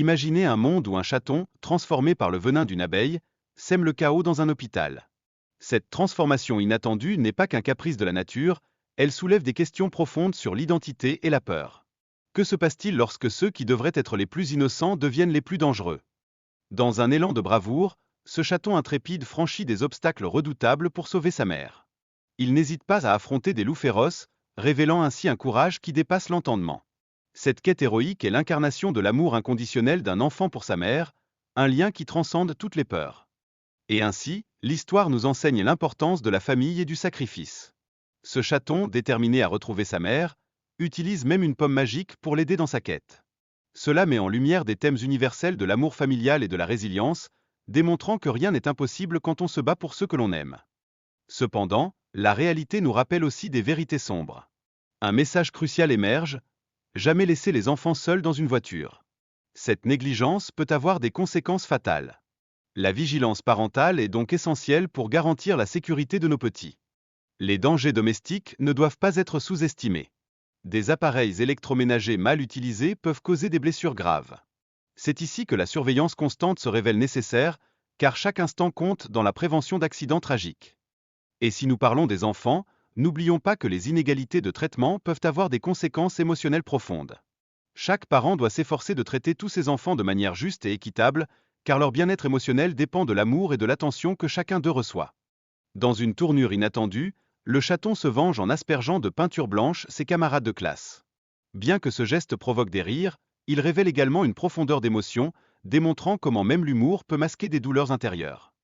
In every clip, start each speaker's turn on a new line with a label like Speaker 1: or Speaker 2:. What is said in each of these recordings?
Speaker 1: Imaginez un monde où un chaton, transformé par le venin d'une abeille, sème le chaos dans un hôpital. Cette transformation inattendue n'est pas qu'un caprice de la nature, elle soulève des questions profondes sur l'identité et la peur. Que se passe-t-il lorsque ceux qui devraient être les plus innocents deviennent les plus dangereux? Dans un élan de bravoure, ce chaton intrépide franchit des obstacles redoutables pour sauver sa mère. Il n'hésite pas à affronter des loups féroces, révélant ainsi un courage qui dépasse l'entendement. Cette quête héroïque est l'incarnation de l'amour inconditionnel d'un enfant pour sa mère, un lien qui transcende toutes les peurs. Et ainsi, l'histoire nous enseigne l'importance de la famille et du sacrifice. Ce chaton, déterminé à retrouver sa mère, utilise même une pomme magique pour l'aider dans sa quête. Cela met en lumière des thèmes universels de l'amour familial et de la résilience, démontrant que rien n'est impossible quand on se bat pour ceux que l'on aime. Cependant, la réalité nous rappelle aussi des vérités sombres. Un message crucial émerge: jamais laisser les enfants seuls dans une voiture. Cette négligence peut avoir des conséquences fatales. La vigilance parentale est donc essentielle pour garantir la sécurité de nos petits. Les dangers domestiques ne doivent pas être sous-estimés. Des appareils électroménagers mal utilisés peuvent causer des blessures graves. C'est ici que la surveillance constante se révèle nécessaire, car chaque instant compte dans la prévention d'accidents tragiques. Et si nous parlons des enfants, n'oublions pas que les inégalités de traitement peuvent avoir des conséquences émotionnelles profondes. Chaque parent doit s'efforcer de traiter tous ses enfants de manière juste et équitable, car leur bien-être émotionnel dépend de l'amour et de l'attention que chacun d'eux reçoit. Dans une tournure inattendue, le chaton se venge en aspergeant de peinture blanche ses camarades de classe. Bien que ce geste provoque des rires, il révèle également une profondeur d'émotion, démontrant comment même l'humour peut masquer des douleurs intérieures.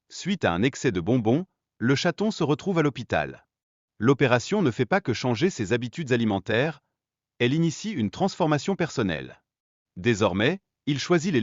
Speaker 1: Suite à un excès de bonbons, le chaton se retrouve à l'hôpital. L'opération ne fait pas que changer ses habitudes alimentaires, elle initie une transformation personnelle. Désormais, il choisit les